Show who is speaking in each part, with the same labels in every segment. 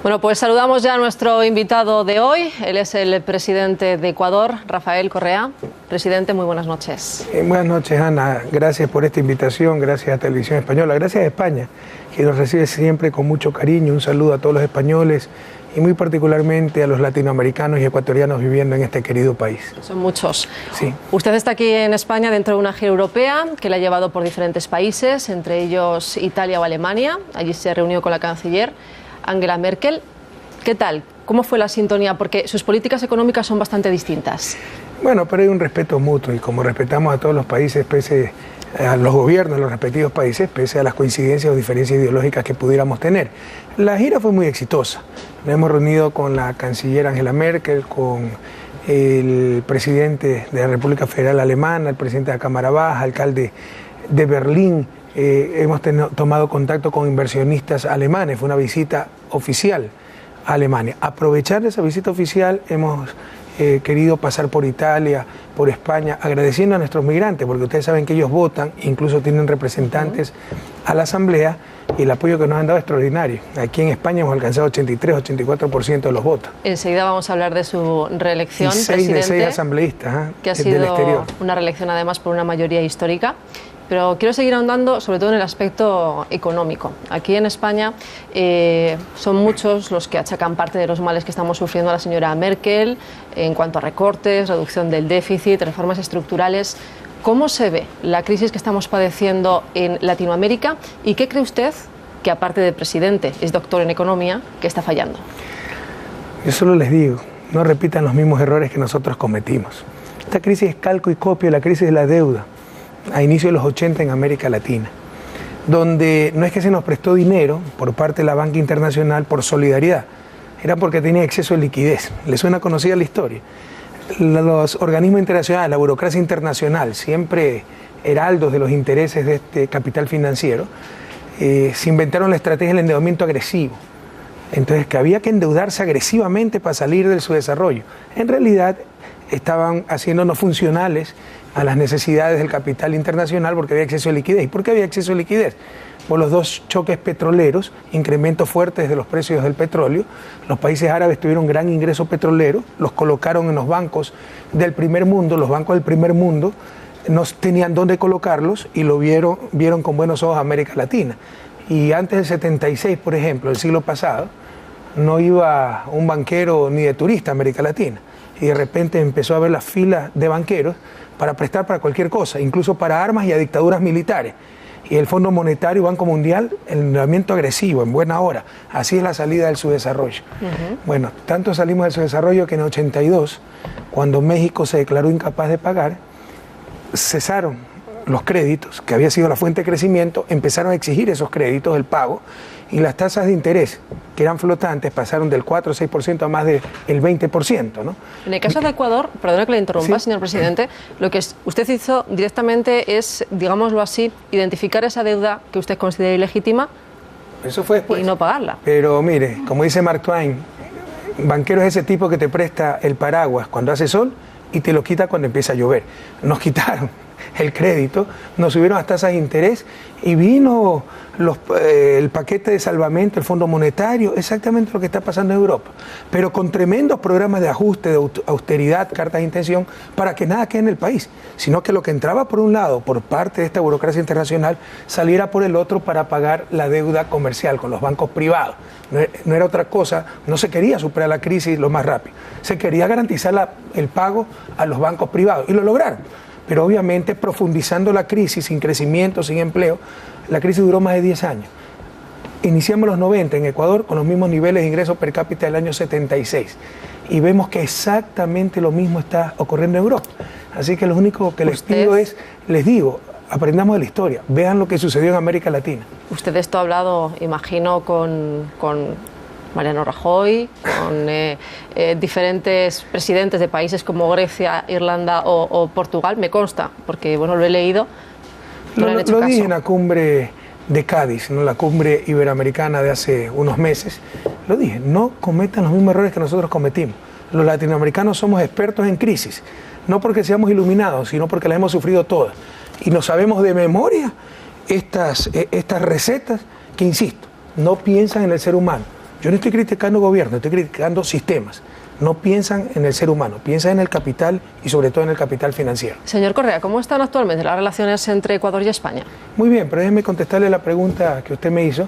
Speaker 1: Bueno, pues saludamos ya a nuestro invitado de hoy. Él es el presidente de Ecuador, Rafael Correa. Presidente, muy buenas noches.
Speaker 2: Buenas noches, Ana. Gracias por esta invitación, gracias a Televisión Española, gracias a España, que nos recibe siempre con mucho cariño. Un saludo a todos los españoles y muy particularmente a los latinoamericanos y ecuatorianos viviendo en este querido país.
Speaker 1: Son muchos.
Speaker 2: Sí.
Speaker 1: Usted está aquí en España dentro de una gira europea que la ha llevado por diferentes países, entre ellos Italia o Alemania. Allí se reunió con la canciller Angela Merkel. ¿Qué tal? ¿Cómo fue la sintonía? Porque sus políticas económicas son bastante distintas.
Speaker 2: Bueno, pero hay un respeto mutuo y como respetamos a todos los países, pese a los gobiernos de los respectivos países, pese a las coincidencias o diferencias ideológicas que pudiéramos tener. La gira fue muy exitosa. Nos hemos reunido con la canciller Angela Merkel, con el presidente de la República Federal Alemana, el presidente de la Cámara Baja, alcalde de Berlín. Hemos tomado contacto con inversionistas alemanes, fue una visita oficial a Alemania. Aprovechar esa visita oficial hemos querido pasar por Italia, por España, agradeciendo a nuestros migrantes, porque ustedes saben que ellos votan, incluso tienen representantes a la Asamblea, y el apoyo que nos han dado es extraordinario. Aquí en España hemos alcanzado 83-84% de los votos.
Speaker 1: Enseguida vamos a hablar de su reelección,
Speaker 2: y 6
Speaker 1: presidente,
Speaker 2: de 6 asambleístas
Speaker 1: que ha
Speaker 2: del exterior.
Speaker 1: sido una reelección además por una mayoría histórica. Pero quiero seguir ahondando sobre todo en el aspecto económico. Aquí en España son muchos los que achacan parte de los males que estamos sufriendo a la señora Merkel en cuanto a recortes, reducción del déficit, reformas estructurales. ¿Cómo se ve la crisis que estamos padeciendo en Latinoamérica y qué cree usted, que aparte de presidente es doctor en economía, que está fallando?
Speaker 2: Yo solo les digo, no repitan los mismos errores que nosotros cometimos. Esta crisis es calco y copia de la crisis de la deuda a inicios de los 80 en América Latina, donde no es que se nos prestó dinero por parte de la banca internacional por solidaridad, era porque tenía exceso de liquidez. ¿Les suena conocida la historia? Los organismos internacionales, la burocracia internacional, siempre heraldos de los intereses de este capital financiero, se inventaron la estrategia del endeudamiento agresivo. Entonces, que había que endeudarse agresivamente para salir del subdesarrollo. En realidad, estaban haciéndonos funcionales a las necesidades del capital internacional porque había exceso de liquidez. ¿Y por qué había exceso de liquidez? Por los dos choques petroleros, incrementos fuertes de los precios del petróleo. Los países árabes tuvieron gran ingreso petrolero, los colocaron en los bancos del primer mundo. Los bancos del primer mundo no tenían dónde colocarlos y lo vieron con buenos ojos a América Latina. Y antes del 76, por ejemplo, el siglo pasado, no iba un banquero ni de turista a América Latina. Y de repente empezó a haber las filas de banqueros para prestar para cualquier cosa, incluso para armas y a dictaduras militares. Y el Fondo Monetario, Banco Mundial, el endeudamiento agresivo, en buena hora. Así es la salida del subdesarrollo. Bueno, tanto salimos del subdesarrollo que en el 82, cuando México se declaró incapaz de pagar, cesaron los créditos, que había sido la fuente de crecimiento, empezaron a exigir esos créditos, el pago, y las tasas de interés, que eran flotantes, pasaron del 4 o 6% a más del 20%, ¿no?
Speaker 1: En el caso de Ecuador, perdona que le interrumpa,
Speaker 2: sí,
Speaker 1: señor presidente, lo que usted hizo directamente es, digámoslo así, identificar esa deuda que usted considera ilegítima.
Speaker 2: Eso fue después.
Speaker 1: Y no pagarla.
Speaker 2: Pero mire, como dice Mark Twain, banquero es ese tipo que te presta el paraguas cuando hace sol y te lo quita cuando empieza a llover. Nos quitaron el crédito, nos subieron las tasas de interés y vino el paquete de salvamento, el Fondo Monetario, exactamente lo que está pasando en Europa, pero con tremendos programas de ajuste, de austeridad, cartas de intención, para que nada quede en el país, sino que lo que entraba por un lado, por parte de esta burocracia internacional, saliera por el otro para pagar la deuda comercial con los bancos privados. No era otra cosa, no se quería superar la crisis lo más rápido, se quería garantizar el pago a los bancos privados y lo lograron. Pero obviamente profundizando la crisis, sin crecimiento, sin empleo, la crisis duró más de 10 años. Iniciamos los 90 en Ecuador con los mismos niveles de ingresos per cápita del año 76 y vemos que exactamente lo mismo está ocurriendo en Europa. Así que lo único que les pido es, les digo, aprendamos de la historia, vean lo que sucedió en América Latina.
Speaker 1: Usted esto ha hablado, imagino, con Mariano Rajoy, con diferentes presidentes de países como Grecia, Irlanda o Portugal, me consta, porque bueno, lo he leído.
Speaker 2: Lo dije en la cumbre de Cádiz, ¿no? La cumbre iberoamericana de hace unos meses, lo dije, no cometan los mismos errores que nosotros cometimos. Los latinoamericanos somos expertos en crisis, no porque seamos iluminados, sino porque las hemos sufrido todas. Y nos sabemos de memoria estas recetas que, insisto, no piensan en el ser humano, Yo no estoy criticando gobierno, estoy criticando sistemas. No piensan en el ser humano, piensan en el capital y sobre todo en el capital financiero.
Speaker 1: Señor Correa, ¿cómo están actualmente las relaciones entre Ecuador y España?
Speaker 2: Muy bien, pero déjeme contestarle la pregunta que usted me hizo.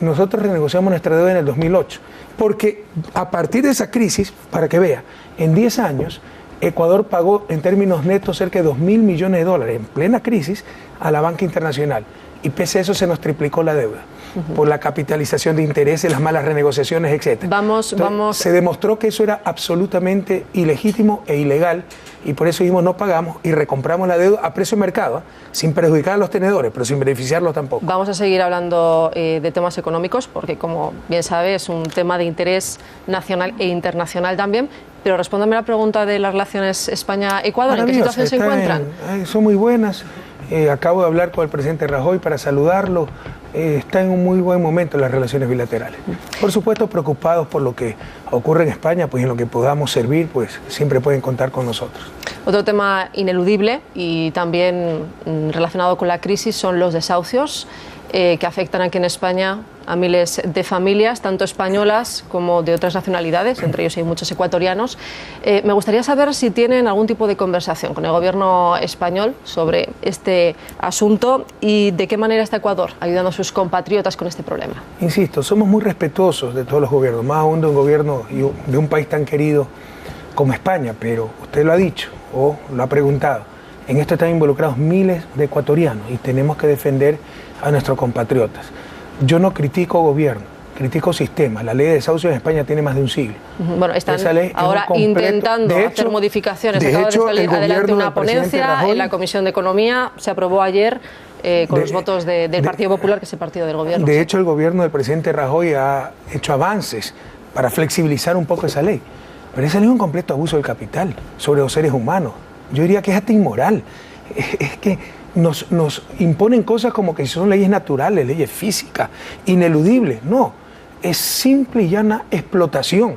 Speaker 2: Nosotros renegociamos nuestra deuda en el 2008, porque a partir de esa crisis, para que vea, en 10 años Ecuador pagó en términos netos cerca de $2.000 millones en plena crisis a la banca internacional, y pese a eso se nos triplicó la deuda. Por la capitalización de intereses, las malas renegociaciones, etc. Se demostró que eso era absolutamente ilegítimo e ilegal, y por eso dijimos no pagamos y recompramos la deuda a precio de mercado, sin perjudicar a los tenedores, pero sin beneficiarlos tampoco.
Speaker 1: Vamos a seguir hablando de temas económicos, porque como bien sabe es un tema de interés nacional e internacional también, pero respóndame la pregunta de las relaciones España-Ecuador. ¿En qué situación se encuentran?
Speaker 2: Son muy buenas. Acabo de hablar con el presidente Rajoy para saludarlo. Está en un muy buen momento las relaciones bilaterales. Por supuesto, preocupados por lo que ocurre en España, pues en lo que podamos servir, pues siempre pueden contar con nosotros.
Speaker 1: Otro tema ineludible y también relacionado con la crisis son los desahucios que afectan aquí en España a miles de familias, tanto españolas como de otras nacionalidades, entre ellos hay muchos ecuatorianos. Me gustaría saber si tienen algún tipo de conversación con el gobierno español sobre este asunto y de qué manera está Ecuador ayudando a sus compatriotas con este problema.
Speaker 2: Insisto, somos muy respetuosos de todos los gobiernos, más aún de un gobierno de un país tan querido como España, pero usted lo ha dicho o lo ha preguntado, en esto están involucrados miles de ecuatorianos y tenemos que defender a nuestros compatriotas. Yo no critico gobierno, critico sistemas. La ley de desahucio en España tiene más de un siglo.
Speaker 1: Bueno, están ahora intentando hacer modificaciones. Acaba de salir adelante una ponencia en la Comisión de Economía, se aprobó ayer con los votos del Partido Popular, que es el partido del gobierno.
Speaker 2: De hecho, el gobierno del presidente Rajoy ha hecho avances para flexibilizar un poco esa ley. Pero esa ley es un completo abuso del capital sobre los seres humanos. Yo diría que es hasta inmoral. Es que nos imponen cosas como que son leyes naturales, leyes físicas, ineludibles. No, es simple y llana explotación.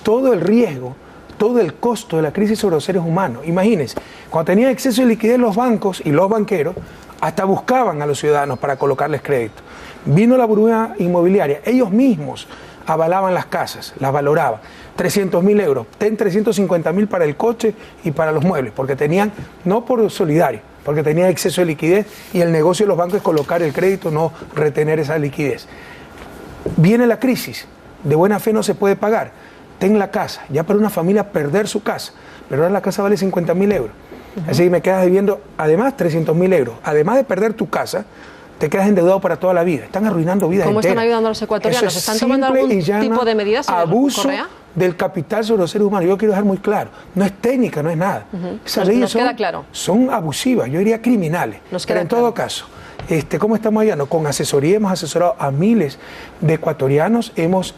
Speaker 2: Todo el riesgo, todo el costo de la crisis sobre los seres humanos. Imagínense, cuando tenían exceso de liquidez los bancos y los banqueros, hasta buscaban a los ciudadanos para colocarles crédito. Vino la burbuja inmobiliaria, ellos mismos avalaban las casas, las valoraban. 300.000 euros, ten 350.000 para el coche y para los muebles, porque tenían, no por solidario, porque tenían exceso de liquidez y el negocio de los bancos es colocar el crédito, no retener esa liquidez. Viene la crisis, de buena fe no se puede pagar, ten la casa, ya para una familia perder su casa, pero ahora la casa vale 50.000 euros, así que me quedas debiendo además 300.000 euros, además de perder tu casa, te quedas endeudado para toda la vida. Están arruinando vidas enteras.
Speaker 1: ¿Cómo están ayudando a los ecuatorianos? ¿Están tomando algún tipo de medidas, señor
Speaker 2: abuso
Speaker 1: Correa?
Speaker 2: Del capital sobre los seres humanos. Yo quiero dejar muy claro, no es técnica, no es nada. Esas leyes son abusivas, yo diría criminales. Pero en todo caso, ¿cómo estamos ayudando? Con asesoría hemos asesorado a miles de ecuatorianos, hemos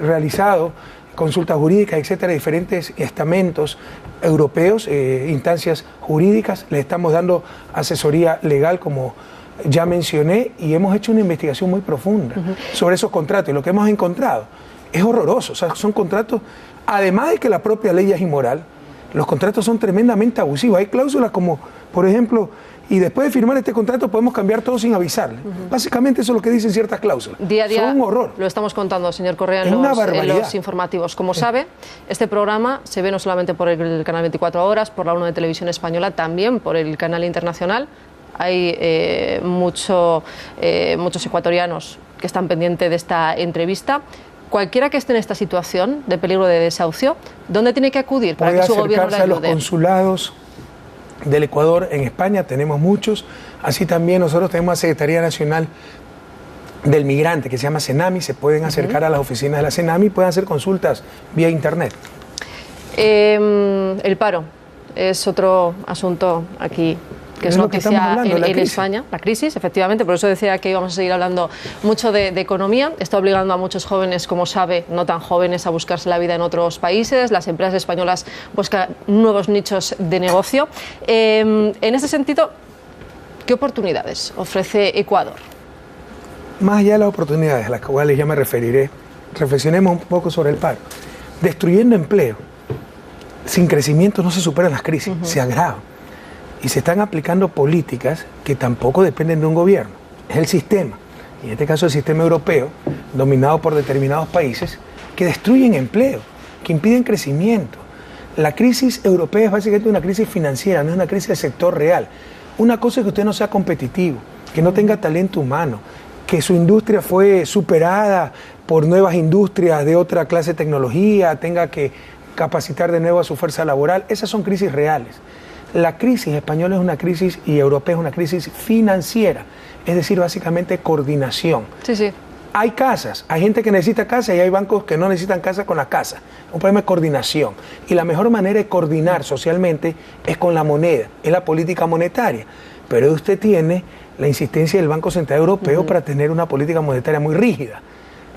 Speaker 2: realizado consultas jurídicas, etcétera, diferentes estamentos europeos, instancias jurídicas, les estamos dando asesoría legal, como ya mencioné, y hemos hecho una investigación muy profunda sobre esos contratos, y lo que hemos encontrado es horroroso. O sea, son contratos, además de que la propia ley es inmoral, los contratos son tremendamente abusivos. Hay cláusulas como, por ejemplo, y después de firmar este contrato podemos cambiar todo sin avisarle. Básicamente eso es lo que dicen ciertas cláusulas.
Speaker 1: Día a día
Speaker 2: son un horror.
Speaker 1: Lo estamos contando, señor Correa, en los informativos. Como sabe, este programa se ve no solamente por el canal 24 Horas, por la 1 de Televisión Española, también por el canal internacional. Hay muchos ecuatorianos que están pendientes de esta entrevista. Cualquiera que esté en esta situación de peligro de desahucio, ¿dónde tiene que acudir para que su gobierno le ayude?
Speaker 2: A los consulados del Ecuador en España, tenemos muchos. Así también nosotros tenemos la Secretaría Nacional del Migrante, que se llama CENAMI. Se pueden acercar a las oficinas de la CENAMI y pueden hacer consultas vía internet.
Speaker 1: El paro es otro asunto aquí que es noticia en España, la crisis, efectivamente, por eso decía que íbamos a seguir hablando mucho de economía. Está obligando a muchos jóvenes, como sabe, no tan jóvenes, a buscarse la vida en otros países. Las empresas españolas buscan nuevos nichos de negocio. En ese sentido, ¿qué oportunidades ofrece Ecuador?
Speaker 2: Más allá de las oportunidades a las cuales ya me referiré, reflexionemos un poco sobre el paro. Destruyendo empleo, sin crecimiento no se superan las crisis, se agravan. Y se están aplicando políticas que tampoco dependen de un gobierno, es el sistema. y en este caso el sistema europeo, dominado por determinados países, que destruyen empleo, que impiden crecimiento. La crisis europea es básicamente una crisis financiera, no es una crisis del sector real. Una cosa es que usted no sea competitivo, que no tenga talento humano, que su industria fue superada por nuevas industrias de otra clase de tecnología, tenga que capacitar de nuevo a su fuerza laboral. Esas son crisis reales. La crisis española es una crisis y europea es una crisis financiera, es decir, básicamente coordinación.
Speaker 1: Sí, sí.
Speaker 2: Hay casas, hay gente que necesita casa y hay bancos que no necesitan casa con la casa. Un problema de coordinación. Y la mejor manera de coordinar socialmente es con la moneda, es la política monetaria. Pero usted tiene la insistencia del Banco Central Europeo para tener una política monetaria muy rígida.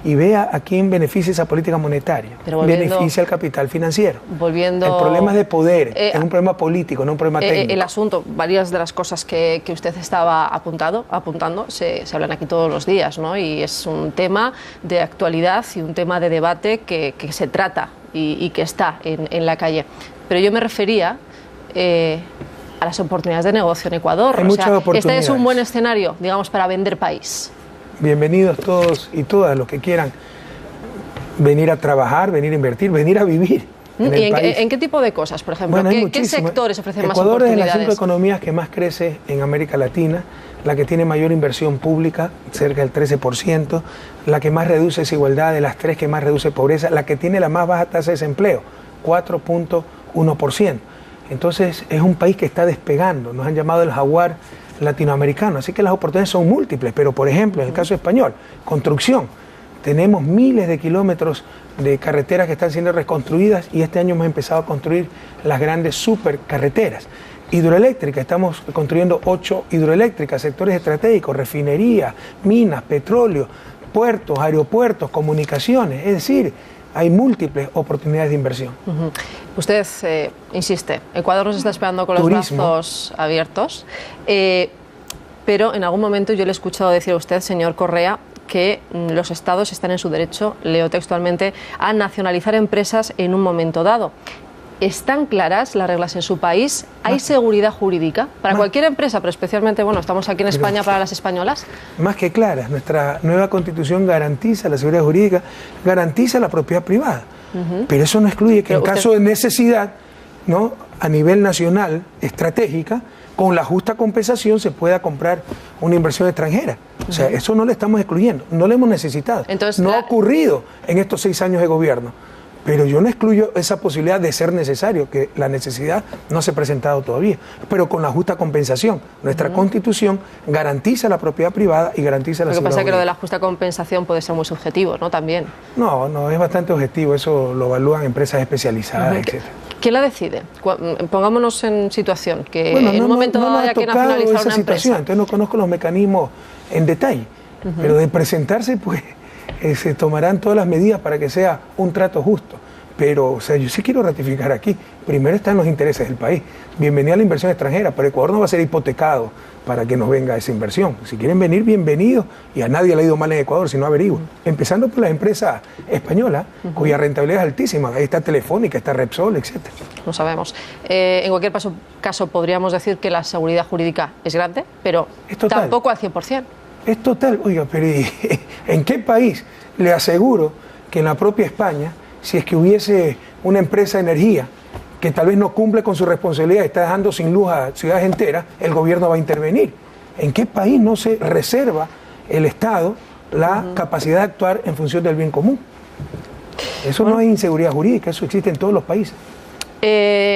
Speaker 2: Y vea a quién beneficia esa política monetaria. Beneficia al capital financiero. El problema es de poder, es un problema político, no un problema técnico.
Speaker 1: El asunto, varias de las cosas que usted estaba apuntando, se hablan aquí todos los días, ¿no? Y es un tema de actualidad y un tema de debate que se trata y que está en la calle. Pero yo me refería a las oportunidades de negocio en Ecuador.
Speaker 2: Hay muchas oportunidades.
Speaker 1: Este es un buen escenario, digamos, para vender país.
Speaker 2: Bienvenidos todos y todas los que quieran venir a trabajar, venir a invertir, venir a vivir en el país.
Speaker 1: ¿En qué tipo de cosas, por ejemplo?
Speaker 2: Bueno,
Speaker 1: ¿Qué sectores ofrecen más
Speaker 2: Ecuador
Speaker 1: oportunidades?
Speaker 2: es de las 5 economías que más crece en América Latina, la que tiene mayor inversión pública, cerca del 13%, la que más reduce desigualdad, de las 3 que más reduce pobreza, la que tiene la más baja tasa de desempleo, 4.1%. Entonces es un país que está despegando, nos han llamado el jaguar latinoamericano, así que las oportunidades son múltiples, pero por ejemplo en el caso español, construcción, tenemos miles de kilómetros de carreteras que están siendo reconstruidas y este año hemos empezado a construir las grandes supercarreteras. Hidroeléctrica, estamos construyendo 8 hidroeléctricas, sectores estratégicos, refinería, minas, petróleo, puertos, aeropuertos, comunicaciones, es decir, hay múltiples oportunidades de inversión.
Speaker 1: Usted insiste, Ecuador nos está esperando con los brazos abiertos, pero en algún momento yo le he escuchado decir a usted, señor Correa, que los estados están en su derecho, leo textualmente, a nacionalizar empresas en un momento dado. ¿Están claras las reglas en su país? ¿Hay seguridad jurídica para cualquier empresa, pero especialmente, bueno, estamos aquí en España para las españolas?
Speaker 2: Más que claras, nuestra nueva Constitución garantiza la seguridad jurídica, garantiza la propiedad privada, pero eso no excluye que en caso de necesidad, ¿no?, a nivel nacional, estratégica, con la justa compensación se pueda comprar una inversión extranjera. O sea, eso no lo estamos excluyendo, no lo hemos necesitado. Entonces, no ha ocurrido en estos 6 años de gobierno. Pero yo no excluyo esa posibilidad de ser necesario, que la necesidad no se ha presentado todavía, pero con la justa compensación. Nuestra Constitución garantiza la propiedad privada y garantiza la seguridad.
Speaker 1: Lo que pasa es que lo de la justa compensación puede ser muy subjetivo, ¿no? También.
Speaker 2: No, es bastante objetivo, eso lo evalúan empresas especializadas, etc.
Speaker 1: ¿Quién la decide? Pongámonos en situación, que en un momento dado haya que nacionalizar una empresa.
Speaker 2: Entonces no conozco los mecanismos en detalle, pero de presentarse, pues se tomarán todas las medidas para que sea un trato justo. Pero, o sea, yo sí quiero ratificar aquí, primero están los intereses del país. Bienvenida a la inversión extranjera, pero Ecuador no va a ser hipotecado para que nos venga esa inversión. Si quieren venir, bienvenidos, y a nadie le ha ido mal en Ecuador, si no averigua. Empezando por las empresas españolas, cuya rentabilidad es altísima. Ahí está Telefónica, está Repsol, etc.
Speaker 1: No sabemos. En cualquier caso, podríamos decir que la seguridad jurídica es grande, pero tampoco al 100%.
Speaker 2: Es total. Oiga, pero ¿en qué país le aseguro que en la propia España, si es que hubiese una empresa de energía que tal vez no cumple con su responsabilidad y está dejando sin luz a ciudades enteras, el gobierno va a intervenir? ¿En qué país no se reserva el Estado la capacidad de actuar en función del bien común? Eso no es inseguridad jurídica, eso existe en todos los países.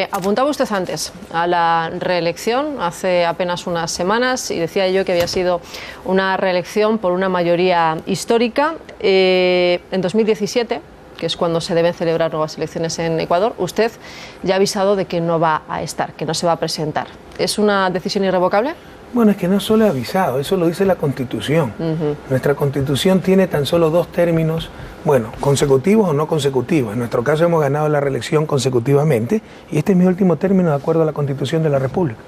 Speaker 1: Apuntaba usted antes a la reelección hace apenas unas semanas y decía yo que había sido una reelección por una mayoría histórica. En 2017, que es cuando se deben celebrar nuevas elecciones en Ecuador, usted ya ha avisado de que no va a estar, que no se va a presentar. ¿Es una decisión irrevocable?
Speaker 2: Bueno, es que no solo he avisado, eso lo dice la Constitución. Nuestra Constitución tiene tan solo 2 términos, bueno, consecutivos o no consecutivos. En nuestro caso hemos ganado la reelección consecutivamente y este es mi último término de acuerdo a la Constitución de la República.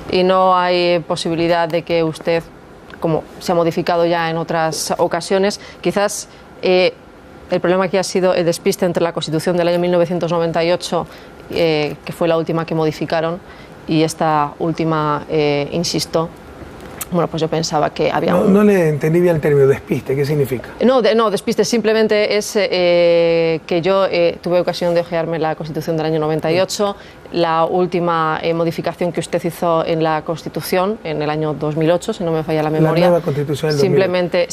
Speaker 1: ¿Y no hay posibilidad de que usted, como se ha modificado ya en otras ocasiones, quizás el problema aquí ha sido el despiste entre la Constitución del año 1998, que fue la última que modificaron, y esta última, insisto, Bueno, pues yo pensaba que había
Speaker 2: No le entendí bien el término despiste, ¿qué significa?
Speaker 1: No, despiste, simplemente es que yo tuve ocasión de hojearme la Constitución del año 98, la última modificación que usted hizo en la Constitución en el año 2008, si no me falla la memoria.
Speaker 2: La nueva Constitución del 2008.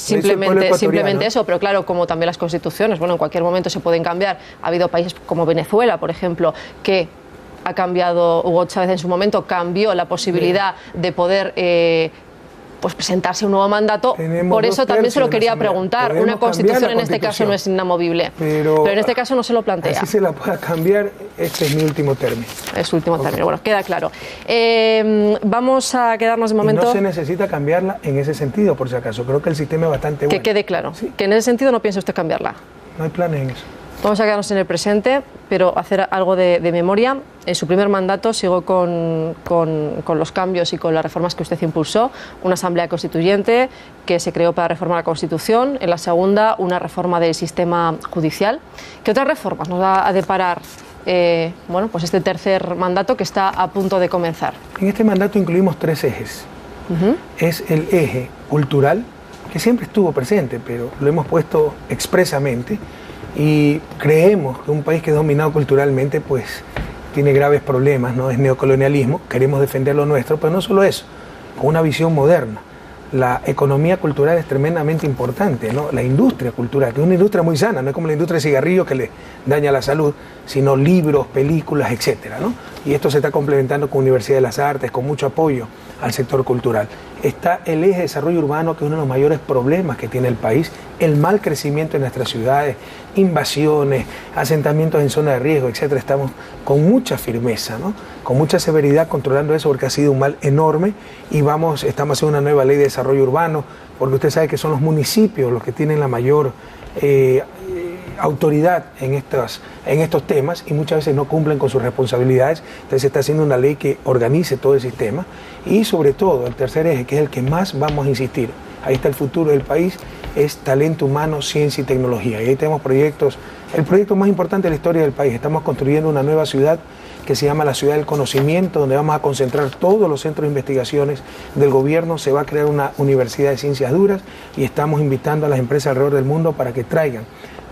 Speaker 1: Simplemente eso, pero claro, como también las constituciones, bueno, en cualquier momento se pueden cambiar. Ha habido países como Venezuela, por ejemplo, que ha cambiado, Hugo Chávez en su momento cambió la posibilidad de poder pues presentarse un nuevo mandato. Por eso también se lo quería preguntar. Una constitución en este caso no es inamovible, pero en este caso no se lo plantea.
Speaker 2: Así se la pueda cambiar, este es mi último término.
Speaker 1: Es su último término, bueno, queda claro. Vamos a quedarnos de momento...
Speaker 2: Y no se necesita cambiarla en ese sentido, por si acaso. Creo que el sistema es bastante bueno.
Speaker 1: Que quede claro,
Speaker 2: ¿Sí?
Speaker 1: Que en ese sentido no piensa usted cambiarla.
Speaker 2: No hay planes en eso.
Speaker 1: Vamos a quedarnos en el presente, pero hacer algo de memoria. En su primer mandato sigo con los cambios y con las reformas que usted impulsó. Una asamblea constituyente que se creó para reformar la Constitución. En la segunda, una reforma del sistema judicial. ¿Qué otras reformas nos va a deparar bueno, pues este tercer mandato que está a punto de comenzar?
Speaker 2: En este mandato incluimos 3 ejes. Es el eje cultural, que siempre estuvo presente, pero lo hemos puesto expresamente. Y creemos que un país que es dominado culturalmente pues tiene graves problemas, ¿no? Es neocolonialismo, queremos defender lo nuestro, pero no solo eso, con una visión moderna. La economía cultural es tremendamente importante, ¿no? La industria cultural, que es una industria muy sana, no es como la industria de cigarrillos que le daña la salud, sino libros, películas, etcétera, ¿no? Y esto se está complementando con Universidad de las Artes, con mucho apoyo al sector cultural. Está el eje de desarrollo urbano, que es uno de los mayores problemas que tiene el país, el mal crecimiento en nuestras ciudades, invasiones, asentamientos en zona de riesgo, etcétera. Estamos con mucha firmeza, ¿no? Con mucha severidad controlando eso, porque ha sido un mal enorme, y estamos haciendo una nueva ley de desarrollo urbano, porque usted sabe que son los municipios los que tienen la mayor autoridad en estos temas, y muchas veces no cumplen con sus responsabilidades. Entonces se está haciendo una ley que organice todo el sistema, y sobre todo el tercer eje, que es el que más vamos a insistir, ahí está el futuro del país, es talento humano, ciencia y tecnología. Y ahí tenemos proyectos, el proyecto más importante de la historia del país. Estamos construyendo una nueva ciudad que se llama la Ciudad del Conocimiento, donde vamos a concentrar todos los centros de investigaciones del gobierno. Se va a crear una universidad de ciencias duras, y estamos invitando a las empresas alrededor del mundo para que traigan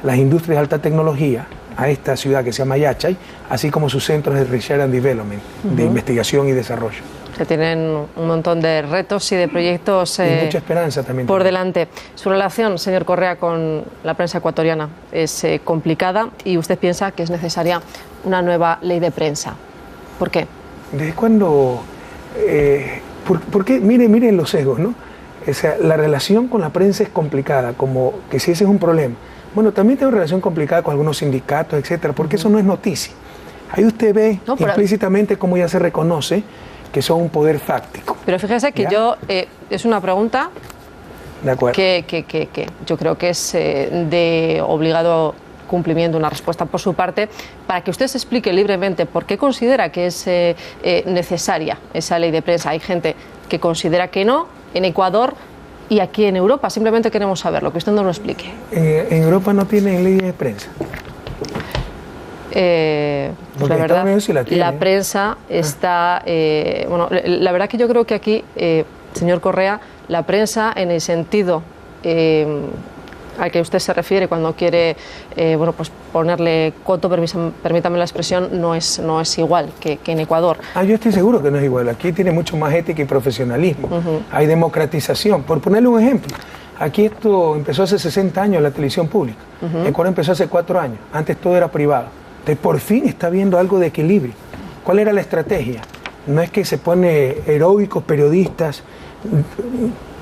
Speaker 2: las industrias de alta tecnología a esta ciudad que se llama Yachay, así como sus centros de Research and Development, de investigación y desarrollo.
Speaker 1: Que tienen un montón de retos y de proyectos
Speaker 2: y mucha esperanza también
Speaker 1: por delante. Su relación, señor Correa, con la prensa ecuatoriana es complicada, y usted piensa que es necesaria una nueva ley de prensa. ¿Por qué?
Speaker 2: ¿Desde cuándo? ¿Por qué? Miren los sesgos, ¿no? O sea, la relación con la prensa es complicada, como que si ese es un problema. Bueno, también tengo relación complicada con algunos sindicatos, etcétera, porque eso no es noticia. Ahí usted ve implícitamente cómo ya se reconoce que son un poder fáctico.
Speaker 1: Pero fíjese que es una pregunta
Speaker 2: de acuerdo,
Speaker 1: que yo creo que es de obligado cumplimiento, una respuesta por su parte, para que usted se explique libremente por qué considera que es necesaria esa ley de prensa. Hay gente que considera que no, en Ecuador y aquí en Europa. Simplemente queremos saberlo, que usted nos lo explique.
Speaker 2: En Europa no tienen ley de prensa.
Speaker 1: Pues la verdad, la prensa está... bueno, la verdad que yo creo que aquí, señor Correa, la prensa en el sentido al que usted se refiere cuando quiere bueno, pues ponerle coto, permítame la expresión, no es igual que en Ecuador.
Speaker 2: Yo estoy seguro que no es igual. Aquí tiene mucho más ética y profesionalismo. Hay democratización. Por ponerle un ejemplo, aquí esto empezó hace 60 años, la televisión pública. Ecuador empezó hace 4 años. Antes todo era privado. Entonces, por fin está habiendo algo de equilibrio. ¿Cuál era la estrategia? No es que se pone heroicos periodistas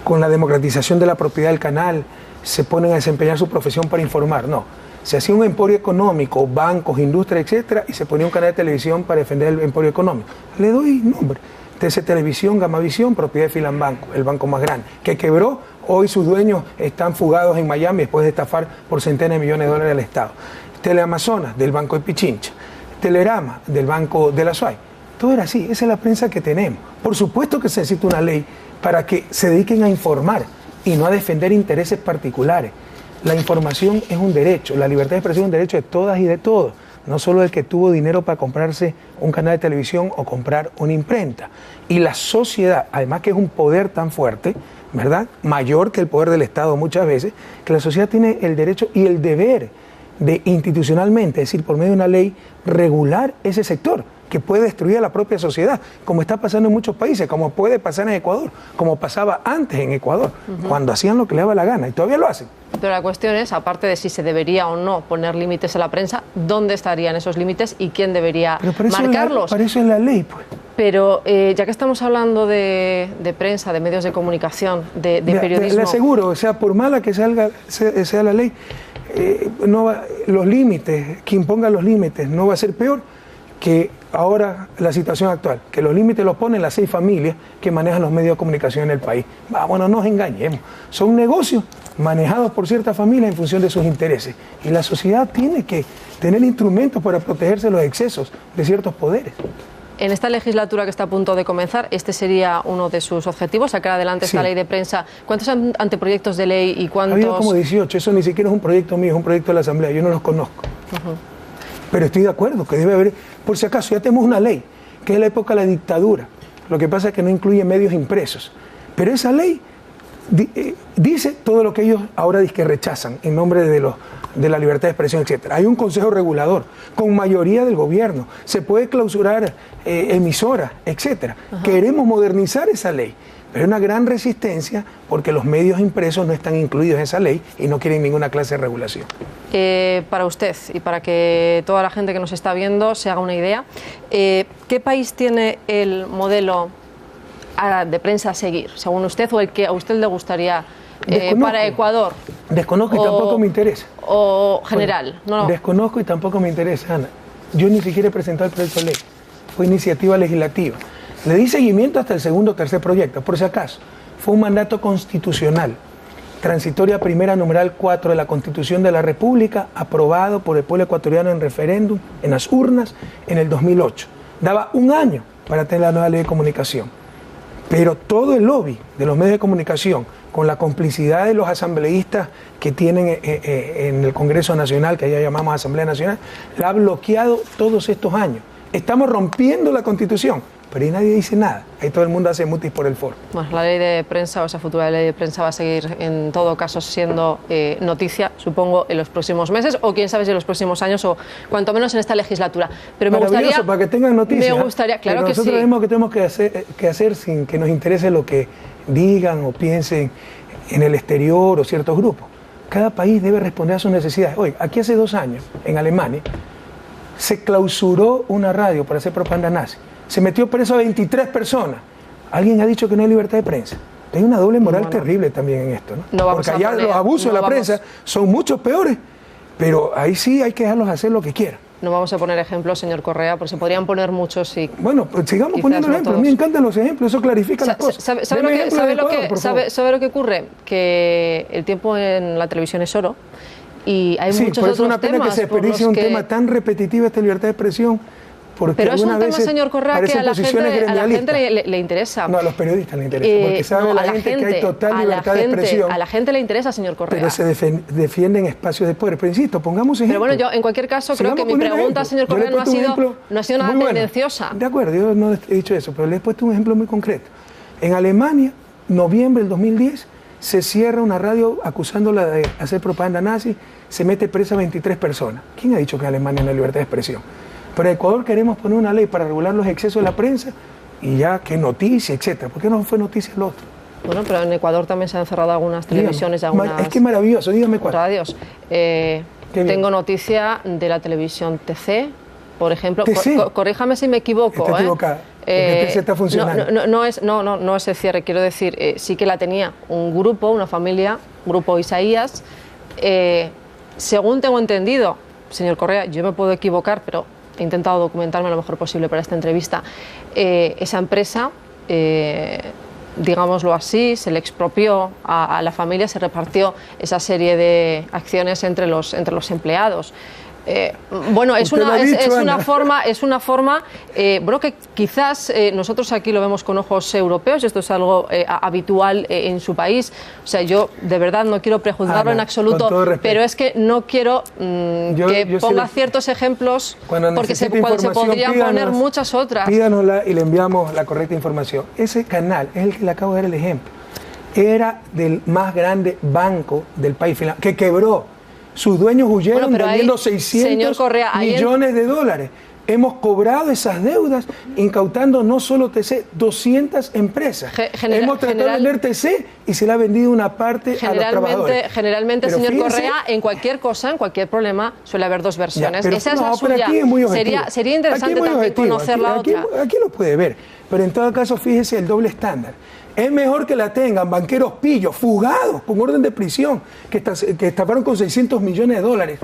Speaker 2: con la democratización de la propiedad del canal, se ponen a desempeñar su profesión para informar, no. Se hacía un emporio económico, bancos, industria, etcétera, y se ponía un canal de televisión para defender el emporio económico. Le doy nombre. TC Televisión, Gamavisión, propiedad de Filambanco, el banco más grande, que quebró. Hoy sus dueños están fugados en Miami después de estafar por centenas de millones de dólares al Estado. Teleamazonas, del Banco de Pichincha. Telerama, del Banco de la SUAY. Todo era así, esa es la prensa que tenemos. Por supuesto que se necesita una ley para que se dediquen a informar y no a defender intereses particulares. La información es un derecho, la libertad de expresión es un derecho de todas y de todos. no solo el que tuvo dinero para comprarse un canal de televisión o comprar una imprenta. Y la sociedad, además que es un poder tan fuerte, ¿verdad?, mayor que el poder del Estado muchas veces, que la sociedad tiene el derecho y el deber de institucionalmente, es decir, por medio de una ley, regular ese sector, que puede destruir a la propia sociedad, como está pasando en muchos países, como puede pasar en Ecuador, como pasaba antes en Ecuador, cuando hacían lo que les daba la gana, y todavía lo hacen.
Speaker 1: Pero la cuestión es, aparte de si se debería o no poner límites a la prensa, ¿dónde estarían esos límites y quién debería marcarlos?
Speaker 2: Para eso es la ley, pues.
Speaker 1: Pero ya que estamos hablando de prensa, de medios de comunicación, de periodismo...
Speaker 2: Le aseguro, o sea, por mala que sea la ley, los límites, quien ponga los límites no va a ser peor que ahora la situación actual, que los límites los ponen las 6 familias que manejan los medios de comunicación en el país. Bueno, no nos engañemos, son negocios manejados por ciertas familias en función de sus intereses, y la sociedad tiene que tener instrumentos para protegerse de los excesos de ciertos poderes.
Speaker 1: En esta legislatura que está a punto de comenzar, este sería uno de sus objetivos, sacar adelante esta ley de prensa. ¿Cuántos anteproyectos de ley y cuántos...?
Speaker 2: Ha habido como 18, eso ni siquiera es un proyecto mío, es un proyecto de la Asamblea, yo no los conozco. Pero estoy de acuerdo que debe haber, por si acaso, ya tenemos una ley, que es la época de la dictadura. Lo que pasa es que no incluye medios impresos. Pero esa ley dice todo lo que ellos ahora dicen que rechazan en nombre de la libertad de expresión, etc. Hay un consejo regulador con mayoría del gobierno, se puede clausurar emisoras, etc. Queremos modernizar esa ley, pero hay una gran resistencia porque los medios impresos no están incluidos en esa ley y no quieren ninguna clase de regulación.
Speaker 1: Para usted y para que toda la gente que nos está viendo se haga una idea, ¿qué país tiene el modelo de prensa a seguir, según usted, o el que a usted le gustaría para Ecuador?
Speaker 2: Desconozco y tampoco me interesa.
Speaker 1: ¿O general? No.
Speaker 2: Desconozco y tampoco me interesa, Ana. Yo ni siquiera he presentado el proyecto de ley. Fue iniciativa legislativa. Le di seguimiento hasta el segundo o tercer proyecto, por si acaso. Fue un mandato constitucional, transitoria primera numeral 4 de la Constitución de la República, aprobado por el pueblo ecuatoriano en referéndum, en las urnas, en el 2008. Daba un año para tener la nueva ley de comunicación. Pero todo el lobby de los medios de comunicación, con la complicidad de los asambleístas que tienen en el Congreso Nacional, que allá llamamos Asamblea Nacional, la ha bloqueado todos estos años. Estamos rompiendo la Constitución, pero ahí nadie dice nada. Ahí todo el mundo hace mutis por el foro.
Speaker 1: Bueno, la ley de prensa o esa futura ley de prensa va a seguir en todo caso siendo noticia, supongo, en los próximos meses o quién sabe si en los próximos años o cuanto menos en esta legislatura. Pero me gustaría...
Speaker 2: para que tengan noticias.
Speaker 1: Me gustaría, claro que sí.
Speaker 2: Nosotros mismos que tenemos que hacer sin que nos interese lo que digan o piensen en el exterior o ciertos grupos. Cada país debe responder a sus necesidades. Hoy, aquí hace 2 años, en Alemania, se clausuró una radio para hacer propaganda nazi. Se metió preso a 23 personas. Alguien ha dicho que no hay libertad de prensa. Hay una doble moral terrible también en esto, ¿no? Porque allá los abusos de la prensa son mucho peores, pero ahí sí hay que dejarlos hacer lo que quieran.
Speaker 1: No vamos a poner ejemplos, señor Correa, porque se podrían poner muchos y...
Speaker 2: Bueno, pues sigamos poniendo ejemplos. A mí me encantan los ejemplos, eso clarifica las cosas.
Speaker 1: ¿Sabe lo que ocurre? Que el tiempo en la televisión es oro y hay muchos otros temas. Sí, por eso es una pena que se desperdicie un tema tan repetitivo, esta libertad de expresión. Pero es un tema, señor Correa, que a la gente le interesa.
Speaker 2: No, a los periodistas le interesa, porque sabe la gente que hay total libertad de expresión.
Speaker 1: A la gente le interesa, señor Correa.
Speaker 2: Pero se defienden espacios de poder. Pero insisto, pongamos ejemplos.
Speaker 1: Pero bueno, yo en cualquier caso creo que mi pregunta, señor Correa, no ha sido nada tendenciosa.
Speaker 2: De acuerdo, yo no he dicho eso, pero le he puesto un ejemplo muy concreto. En Alemania, noviembre del 2010, se cierra una radio acusándola de hacer propaganda nazi, se mete presa a 23 personas. ¿Quién ha dicho que en Alemania no hay libertad de expresión? Pero en Ecuador queremos poner una ley para regular los excesos de la prensa y ya que noticia, etcétera. ¿Por qué no fue noticia el otro?
Speaker 1: Bueno, pero en Ecuador también se han cerrado algunas televisiones.
Speaker 2: Es que maravilloso, dígame cuál.
Speaker 1: Radios. Tengo noticia de la televisión TC, por ejemplo. Corríjame si me equivoco.
Speaker 2: Está equivocada. Porque TC está funcionando.
Speaker 1: No es el cierre, quiero decir, sí que la tenía un grupo, una familia, Grupo Isaías. Según tengo entendido, señor Correa, yo me puedo equivocar, pero he intentado documentarme lo mejor posible para esta entrevista. Esa empresa, digámoslo así, se le expropió a la familia, se repartió esa serie de acciones entre los empleados. Bueno, es
Speaker 2: Usted lo ha dicho,
Speaker 1: es una forma, bueno, que quizás nosotros aquí lo vemos con ojos europeos, esto es algo habitual en su país. O sea, yo de verdad no quiero prejuzgarlo en absoluto, pero es que no quiero que ponga ciertos ejemplos, porque cuando se podrían poner muchas otras.
Speaker 2: Pídanosla y le enviamos la correcta información. Ese canal es el que le acabo de dar el ejemplo. Era del más grande banco del país, que quebró. Sus dueños huyeron vendiendo 600 millones de dólares. Hemos cobrado esas deudas incautando no solo TC, 200 empresas. Hemos tratado de vender TC y se le ha vendido una parte a los trabajadores.
Speaker 1: Generalmente, pero señor Correa, en cualquier cosa, en cualquier problema, suele haber dos versiones. Esa es la suya. Sería interesante también conocer la otra.
Speaker 2: Aquí lo puede ver, pero en todo caso, fíjese el doble estándar. Es mejor que la tengan banqueros pillos, fugados, con orden de prisión, que estafaron con 600 millones de dólares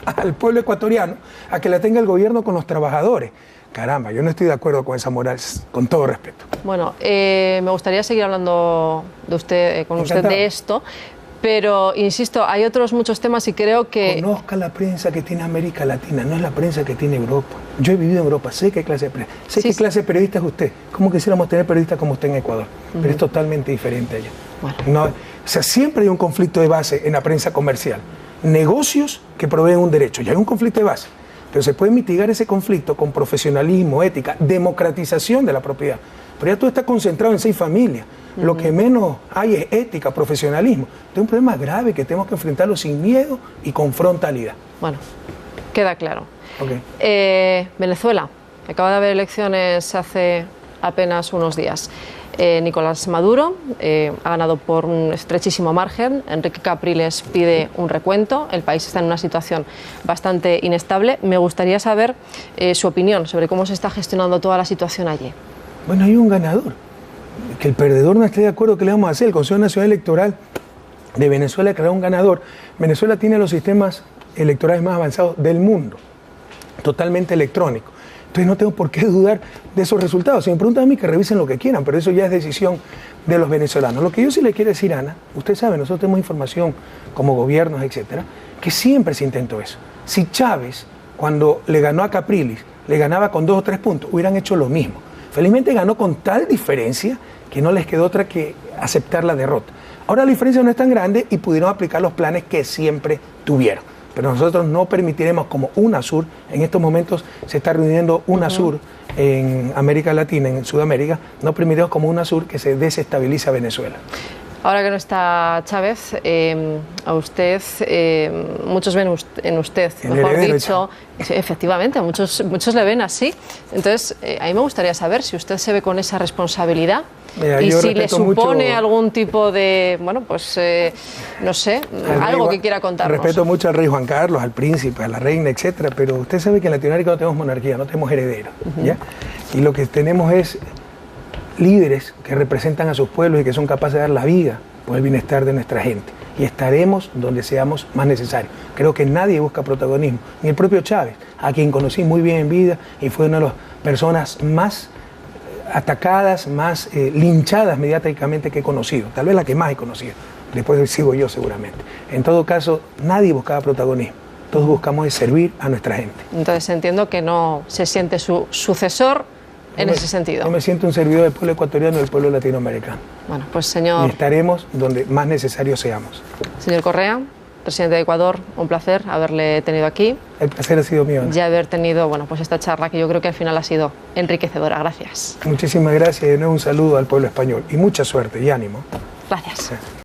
Speaker 2: al pueblo ecuatoriano, a que la tenga el gobierno con los trabajadores. Caramba, yo no estoy de acuerdo con esa moral, con todo respeto.
Speaker 1: Bueno, me gustaría seguir hablando de usted, con usted de esto, pero insisto, hay otros muchos temas y creo que...
Speaker 2: Conozca la prensa que tiene América Latina, no es la prensa que tiene Europa. Yo he vivido en Europa, sé qué clase de prensa, sé qué clase de periodista es usted. ¿Cómo quisiéramos tener periodistas como usted en Ecuador? Pero es totalmente diferente allá. Bueno. No, o sea, siempre hay un conflicto de base en la prensa comercial. Negocios que proveen un derecho, y hay un conflicto de base. Pero se puede mitigar ese conflicto con profesionalismo, ética, democratización de la propiedad. Pero ya todo está concentrado en 6 familias. Lo que menos hay es ética, profesionalismo. Es un problema grave que tenemos que enfrentarlo sin miedo y con frontalidad.
Speaker 1: Bueno, queda claro.
Speaker 2: Okay.
Speaker 1: Venezuela, acaba de haber elecciones hace apenas unos días. Nicolás Maduro ha ganado por un estrechísimo margen. Enrique Capriles pide un recuento. El país está en una situación bastante inestable. Me gustaría saber su opinión sobre cómo se está gestionando toda la situación allí.
Speaker 2: Bueno, hay un ganador. Que el perdedor no esté de acuerdo, ¿qué le vamos a hacer? El Consejo Nacional Electoral de Venezuela creó un ganador. Venezuela tiene los sistemas electorales más avanzados del mundo, totalmente electrónicos. Entonces no tengo por qué dudar de esos resultados. Si me preguntan a mí, que revisen lo que quieran, pero eso ya es decisión de los venezolanos. Lo que yo sí le quiero decir, Ana, usted sabe, nosotros tenemos información como gobiernos, etcétera, que siempre se intentó eso. Si Chávez, cuando le ganó a Capriles, le ganaba con 2 o 3 puntos, hubieran hecho lo mismo. Felizmente ganó con tal diferencia que no les quedó otra que aceptar la derrota. Ahora la diferencia no es tan grande y pudieron aplicar los planes que siempre tuvieron. Pero nosotros no permitiremos como UNASUR, en estos momentos se está reuniendo UNASUR en América Latina, en Sudamérica, no permitiremos como UNASUR que se desestabilice a Venezuela.
Speaker 1: Ahora que no está Chávez, a usted, muchos ven en usted, mejor dicho, efectivamente, muchos le ven así. Entonces, a mí me gustaría saber si usted se ve con esa responsabilidad. Mira, y si le supone algún tipo de, bueno, pues, no sé, algo que quiera contarnos.
Speaker 2: Respeto mucho al rey Juan Carlos, al príncipe, a la reina, etcétera, pero usted sabe que en Latinoamérica no tenemos monarquía, no tenemos herederos, ¿ya? Y lo que tenemos es líderes que representan a sus pueblos y que son capaces de dar la vida por el bienestar de nuestra gente. Y estaremos donde seamos más necesarios. Creo que nadie busca protagonismo, ni el propio Chávez, a quien conocí muy bien en vida y fue una de las personas más atacadas, más linchadas mediáticamente que he conocido, tal vez la que más he conocido, después sigo yo seguramente. En todo caso, nadie buscaba protagonismo, todos buscamos servir a nuestra gente.
Speaker 1: Entonces entiendo que no se siente su sucesor en ese sentido.
Speaker 2: Yo me siento un servidor del pueblo ecuatoriano y del pueblo latinoamericano.
Speaker 1: Bueno, pues señor...
Speaker 2: Y estaremos donde más necesarios seamos.
Speaker 1: Señor Correa, presidente de Ecuador, un placer haberle tenido aquí.
Speaker 2: El placer ha sido mío, Ana.
Speaker 1: Y haber tenido, bueno, pues esta charla que yo creo que al final ha sido enriquecedora. Gracias.
Speaker 2: Muchísimas gracias y de nuevo un saludo al pueblo español. Y mucha suerte y ánimo.
Speaker 1: Gracias. Sí.